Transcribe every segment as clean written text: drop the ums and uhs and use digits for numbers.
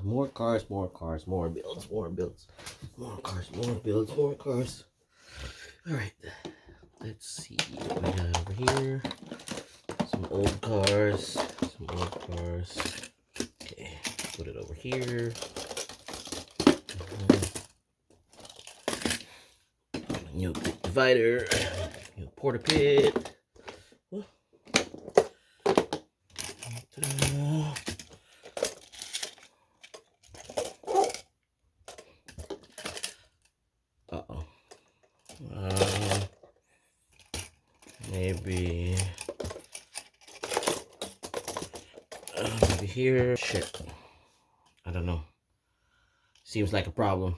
More cars, more cars, more builds, more builds, more cars, more builds, more cars. Alright, let's see what we have over here. Some old cars, some old cars. Okay, put it over here. New divider, new Portapit. Maybe here. Shit, I don't know. Seems like a problem.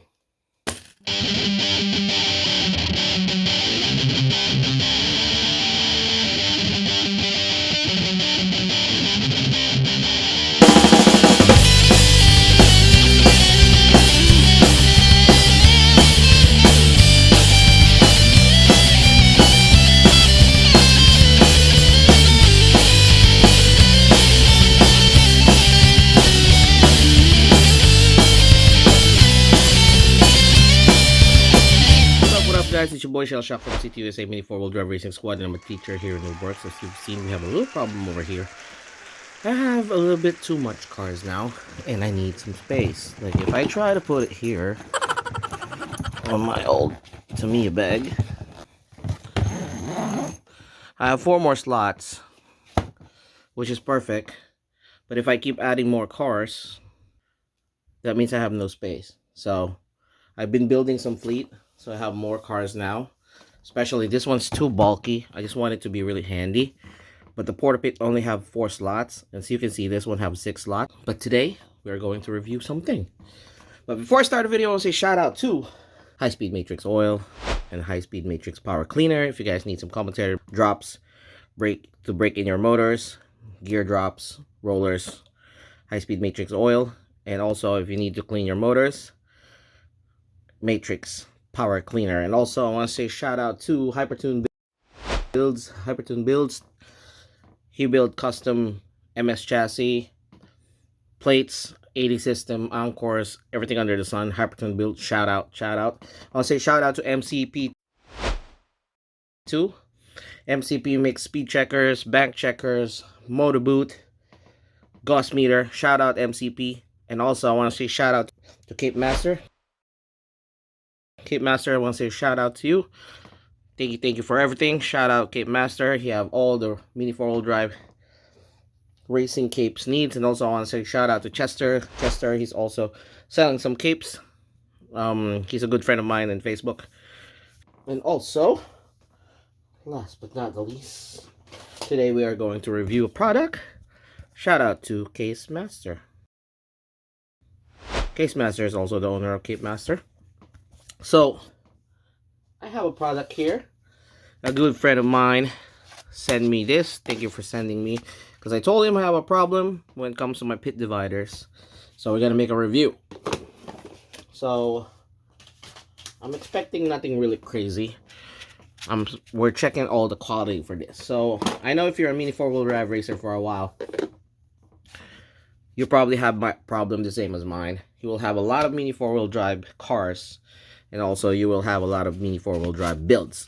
Guys, it's your boy CIelshock from CIelshock Mini4wd Drive Racing Squad, and I'm a teacher here in Noobworx. As you've seen, we have a little problem over here. I have a little bit too much cars now, and I need some space. Like, if I try to put it here on my old Tamiya bag, I have 4 more slots, which is perfect. But if I keep adding more cars, that means I have no space. So I've been building some fleet. So I have more cars now. Especially this one's too bulky. I just want it to be really handy. But the Portapit only have 4 slots. And so you can see this one have 6 slots. But today, we're going to review something. But before I start the video, I want to say shout out to high-speed Matrixx oil and high-speed Matrixx power cleaner. If you guys need some commentary drops, brake in your motors, gear drops, rollers, high-speed Matrixx oil. And also if you need to clean your motors, Matrixx power cleaner. And also I want to say shout out to Hypertune Builds. He built custom MS chassis, plates, 80 system, encores, everything under the sun. Hypertune Build, shout out. I want to say shout out to MCP2. MCP makes speed checkers, bank checkers, motor boot, gas meter. Shout out MCP. And also I want to say shout out to Cape Master. Cape Master, I want to say shout out to you. Thank you for everything. Shout out Cape Master. He have all the Mini4wd drive racing capes needs. And also I want to say shout out to Chester. He's also selling some capes. He's a good friend of mine on Facebook. And also, last but not the least, today we are going to review a product. Shout out to Case Master. Case Master is also the owner of Cape Master. So, I have a product here. A good friend of mine sent me this. Thank you for sending me. Because I told him I have a problem when it comes to my pit dividers. So, we're going to make a review. So, I'm expecting nothing really crazy. We're checking all the quality for this. So, I know if you're a Mini4wd drive racer for a while, you probably have my problem the same as mine. You will have a lot of Mini4wd drive cars. And also you will have a lot of Mini4wd drive builds.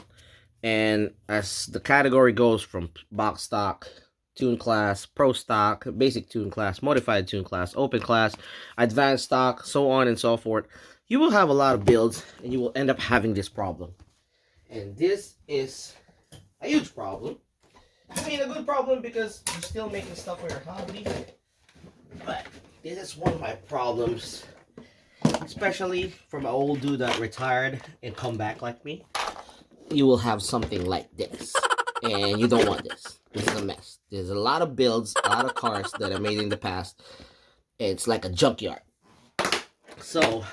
And as the category goes from box stock, tune class, pro stock, basic tune class, modified tune class, open class, advanced stock, so on and so forth, you will have a lot of builds and you will end up having this problem. And this is a huge problem. I mean, a good problem because you're still making stuff for your hobby. But this is one of my problems. Especially from an old dude that retired and come back like me. You will have something like this. And you don't want this. This is a mess. There's a lot of builds, a lot of cars that are made in the past. It's like a junkyard. So,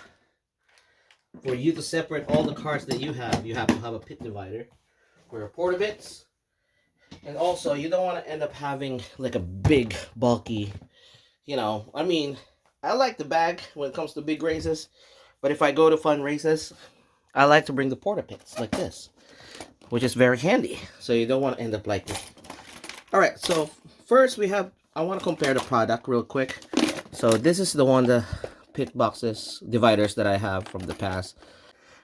for you to separate all the cars that you have to have a pit divider for your Portabits. And also, you don't want to end up having like a big, bulky, you know, I mean, I like the bag when it comes to big races, but if I go to fun races, I like to bring the Portapits like this, which is very handy. So you don't want to end up like this. Alright, so first I want to compare the product real quick. So this is the one, the pit boxes dividers that I have from the past.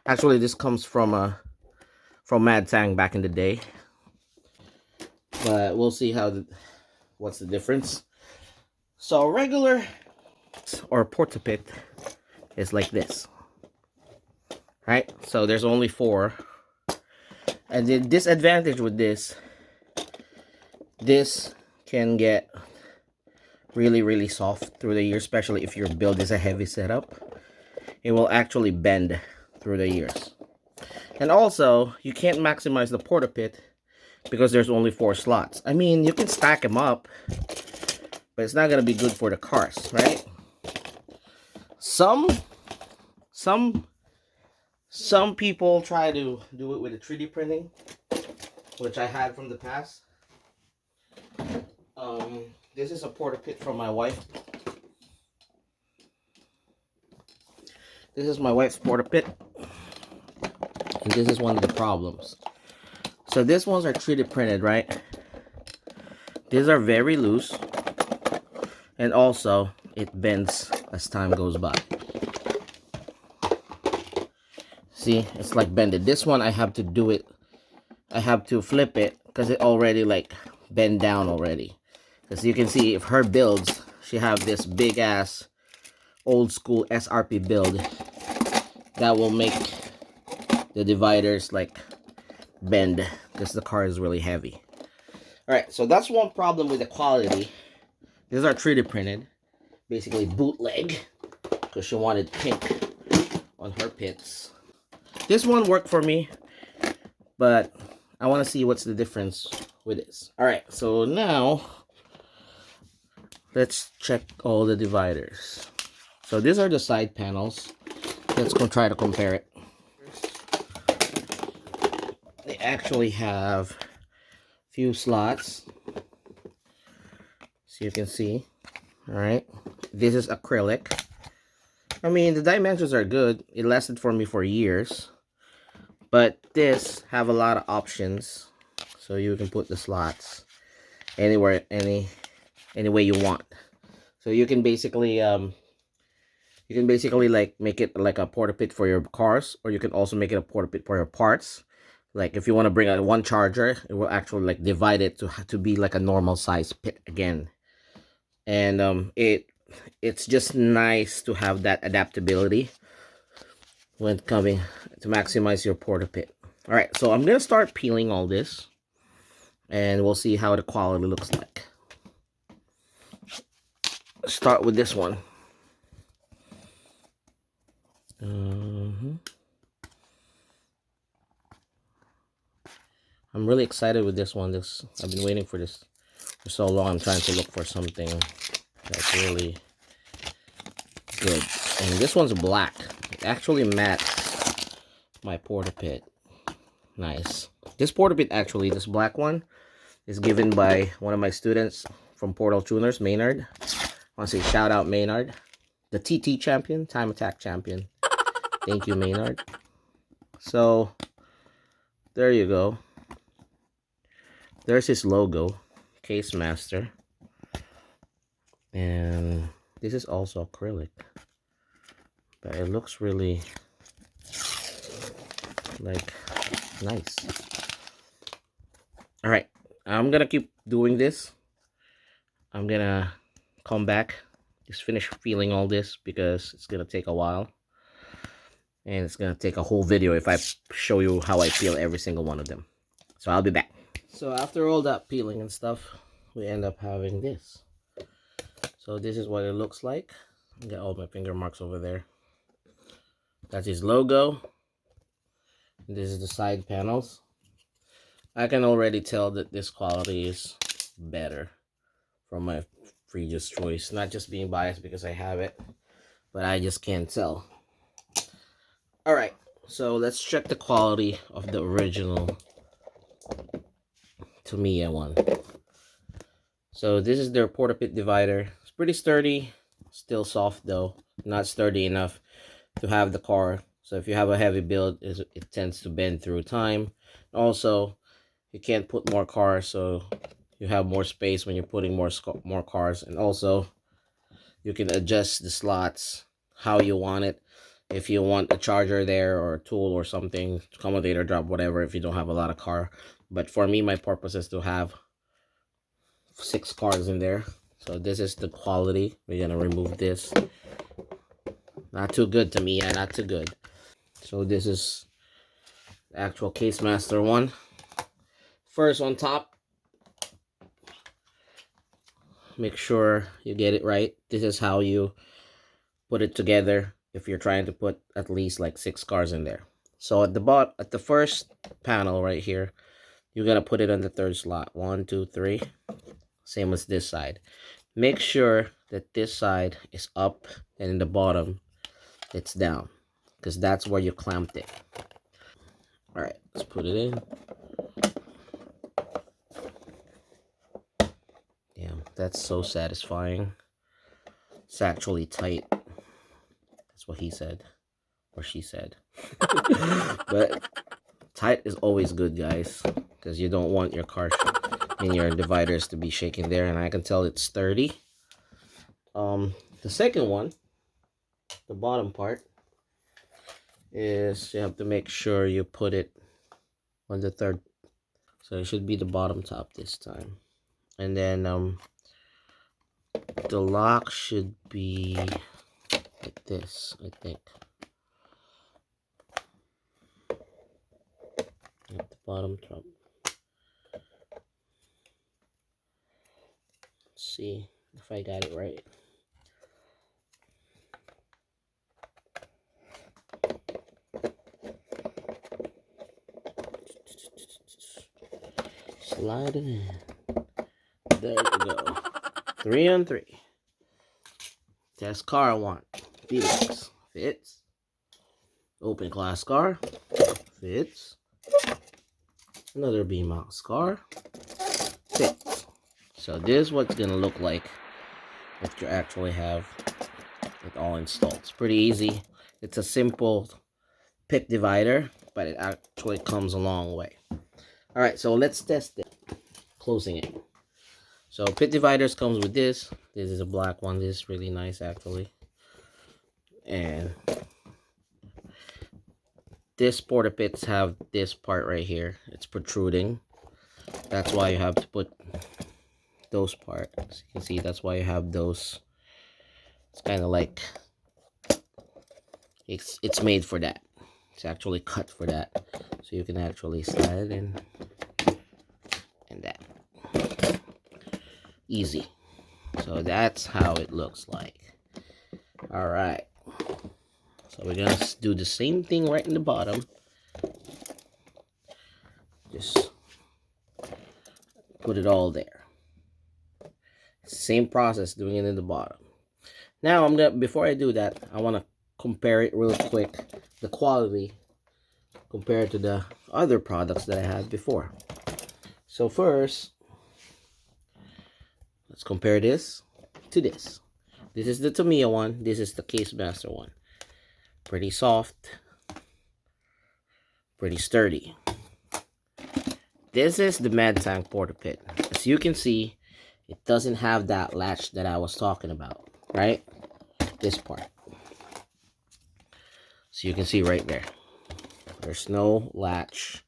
Actually, this comes from Mad Tang back in the day, but we'll see what's the difference. So regular or Portapit is like this, right? So there's only 4, and the disadvantage with this can get really soft through the years, especially if your build is a heavy setup. It will actually bend through the years. And also, you can't maximize the Portapit because there's only 4 slots. I mean, you can stack them up, but it's not gonna be good for the cars, right? Some people try to do it with a 3D printing, which I had from the past. This is a Portapit from my wife. This is my wife's Portapit, and this is one of the problems. So these ones are 3D printed, right? These are very loose, and also it bends as time goes by. See, it's like bended. This one I have to do it. I have to flip it because it already like bent down already. As you can see, if her builds, she have this big ass old school SRP build that will make the dividers like bend because the car is really heavy. All right, so that's one problem with the quality. These are 3D printed, basically bootleg, because she wanted pink on her pits. This one worked for me, but I want to see what's the difference with this. All right, so now let's check all the dividers. So these are the side panels. Let's go try to compare it. They actually have a few slots, so you can see. All right, this is acrylic. I mean, the dimensions are good. It lasted for me for years. But this have a lot of options, so you can put the slots anywhere, any way you want. So you can basically like make it like a Portapit for your cars, or you can also make it a Portapit for your parts. Like if you want to bring out one charger, it will actually like divide it to be like a normal size pit again. And it's just nice to have that adaptability when coming to maximize your Portapit. All right, so I'm gonna start peeling all this, and we'll see how the quality looks like. Start with this one. I'm really excited with this one. I've been waiting for this for so long. I'm trying to look for something that's really good. And this one's black. It actually matches my Portapit. Nice. This Portapit, actually, this black one, is given by one of my students from Portal Tuners, Maynard. I want to say shout out Maynard, the TT champion, time attack champion. Thank you, Maynard. So there you go. There's his logo, Case Master. And this is also acrylic, but it looks really like nice. All right, I'm gonna keep doing this. I'm gonna come back, just finish feeling all this because it's gonna take a while, and it's gonna take a whole video if I show you how I peel every single one of them. So I'll be back. So after all that peeling and stuff, we end up having this. So this is what it looks like. I got all my finger marks over there. That's his logo. This is the side panels. I can already tell that this quality is better from my previous choice. Not just being biased because I have it, but I just can't tell. Alright, so let's check the quality of the original Tamiya one. So this is their Portapit Divider. It's pretty sturdy, still soft though. Not sturdy enough to have the car. So if you have a heavy build, it tends to bend through time. Also, you can't put more cars, so you have more space when you're putting more cars. And also, You can adjust the slots how you want it. If you want a charger there or a tool or something, accommodator drop, whatever, if you don't have a lot of car. But for me, my purpose is to have 6 cars in there. So this is the quality. We're gonna remove this. Not too good to me, yeah, not too good. So this is the actual Case Master one. First on top, make sure you get it right. This is how you put it together if you're trying to put at least like 6 cars in there. So at the bottom, at the first panel right here, you're gonna put it on the 3rd slot. 1, 2, 3. Same as this side. Make sure that this side is up and in the bottom it's down, because that's where you clamped it. All right, let's put it in. Damn, that's so satisfying. It's actually tight. That's what he said, or she said. But tight is always good, guys, because you don't want your car and your dividers to be shaking there. And I can tell it's sturdy. The second one, the bottom part, is you have to make sure you put it on the 3rd. So it should be the bottom top this time. And then the lock should be like this, I think. At the bottom top. Let's see if I got it right. Slide it in. There we go. 3 on 3. Test car 1. Felix. Fits. Open class car. Fits. Another B-Mouse car. Fits. So this is what's gonna look like if you actually have it all installed. It's pretty easy. It's a simple pit divider, but it actually comes a long way. Alright, so let's test it. Closing it. So pit dividers comes with this. This is a black one. This is really nice actually. And this Portapits have this part right here. It's protruding. That's why you have to put those parts. As you can see, that's why you have those. It's kind of like it's made for that. It's actually cut for that. So you can actually slide it in and that. Easy. So that's how it looks like. All right. So we're gonna do the same thing right in the bottom. Just put it all there. Same process doing it in the bottom. Now I'm gonna, before I do that, I want to compare it real quick, the quality compared to the other products that I had before. So first, let's compare this to this. This is the Tamiya one. This is the Case Master one. Pretty soft, pretty sturdy. This is the Mad Tank Portapit. As you can see, it doesn't have that latch that I was talking about, right? This part. So you can see right there. There's no latch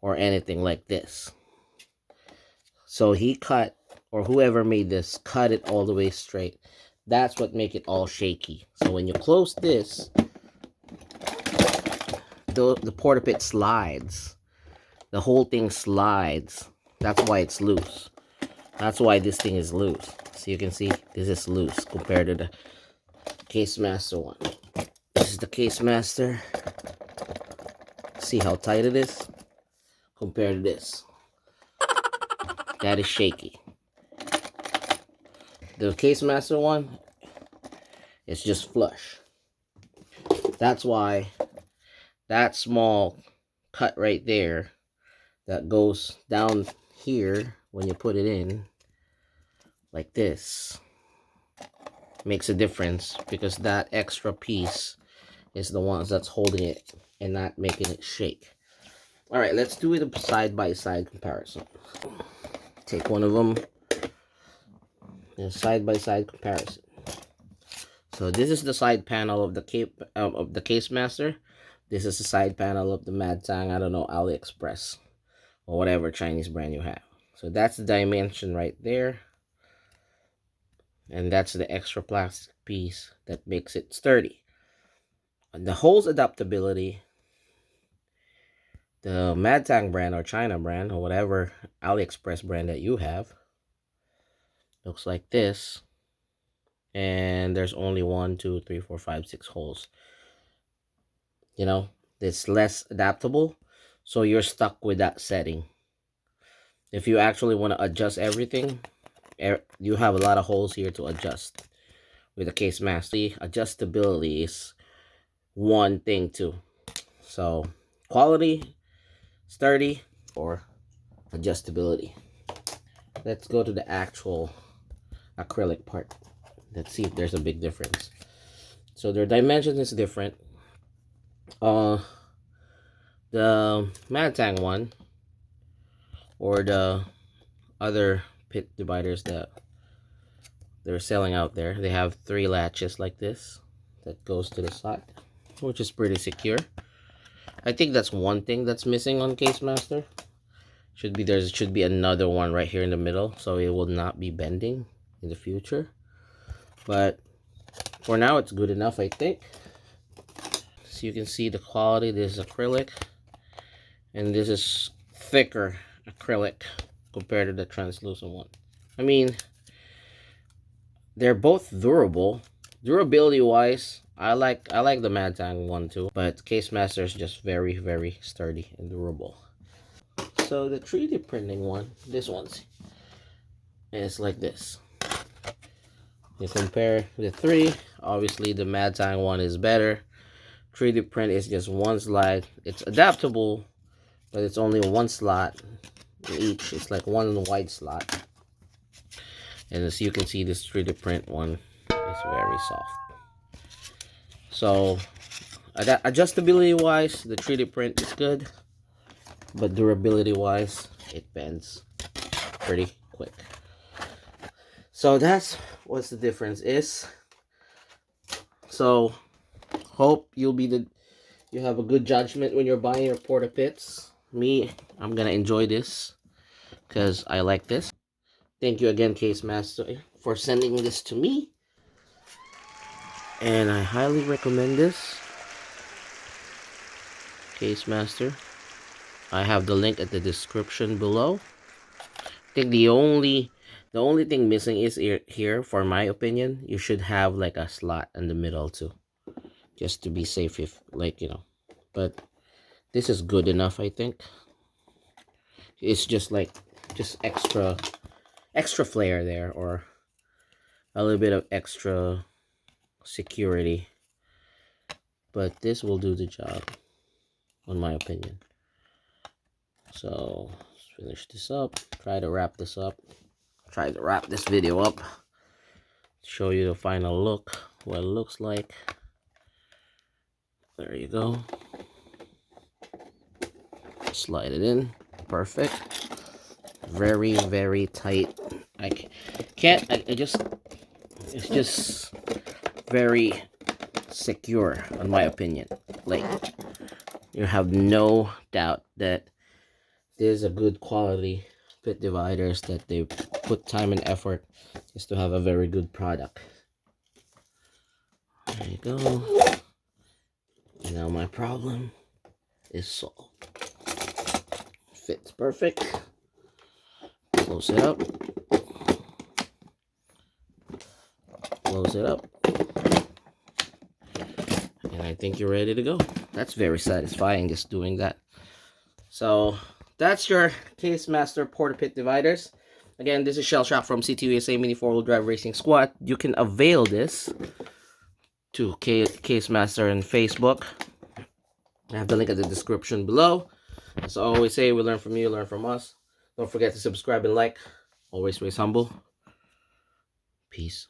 or anything like this. So he cut, or whoever made this, cut it all the way straight. That's what make it all shaky. So when you close this, the Portapit slides. The whole thing slides. That's why it's loose. That's why this thing is loose. So you can see this is loose compared to the Case Master one. This is the Case Master. See how tight it is compared to this. That is shaky. The Case Master one is just flush. That's why that small cut right there that goes down here when you put it in like this makes a difference, because that extra piece is the ones that's holding it and not making it shake. All right, let's do it a side-by-side comparison. Take one of them and side-by-side comparison. So this is the side panel of the Case Master. This is the side panel of the Mad Tang, I don't know, AliExpress or whatever Chinese brand you have. So that's the dimension right there. And that's the extra plastic piece that makes it sturdy. And the holes adaptability, the Mad Tang brand or China brand or whatever AliExpress brand that you have, looks like this. And there's only 1, 2, 3, 4, 5, 6 holes. You know, it's less adaptable, so you're stuck with that setting. If you actually want to adjust everything, you have a lot of holes here to adjust. With the Case Master, adjustability is one thing too. So quality, sturdy, or adjustability. Let's go to the actual acrylic part. Let's see if there's a big difference. So their dimension is different. The Mad Tang one, or the other pit dividers that they're selling out there, they have 3 latches like this that goes to the side, which is pretty secure. I think that's one thing that's missing on Case Master. There should be another one right here in the middle, so it will not be bending in the future. But for now, it's good enough, I think. So you can see the quality. This is acrylic, and this is thicker acrylic compared to the translucent one. I mean, they're both durable. Durability wise, I like the Mad Tang one too, but Case Master is just very, very sturdy and durable. So the 3D printing one, this one's, is like this. You compare the 3, obviously the Mad Tang one is better. 3D print is just one slide. It's adaptable, but it's only one slot in each. It's like one wide slot. And as you can see, this 3D print one is very soft. So adjustability wise, the 3D print is good, but durability wise, it bends pretty quick. So that's what the difference is. So hope you have a good judgment when you're buying your Portapits. Me, I'm gonna enjoy this because I like this. Thank you again, Case Master, for sending this to me, and I highly recommend this. Case Master, I have the link at the description below. I think the only thing missing is here, for my opinion. You should have like a slot in the middle too, just to be safe, if like, you know. But this is good enough, I think. It's just like extra flair there, or a little bit of extra security, but this will do the job, in my opinion. So let's finish this up, try to wrap this video up, show you the final look, what it looks like. There you go. Slide it in. Perfect. Very, very tight. It's just very secure, in my opinion. Like, you have no doubt that there's a good quality pit dividers, that they put time and effort just to have a very good product. There you go. And now my problem is solved. Fits perfect. Close it up. Close it up. And I think you're ready to go. That's very satisfying, just doing that. So that's your Case Master Portapit dividers. Again, this is CIelshock from CIelshock Mini 4-wheel drive racing squad. You can avail this to Case Master on Facebook. I have the link at the description below. As I always say, we learn from you, learn from us. Don't forget to subscribe and like. Always stay humble. Peace.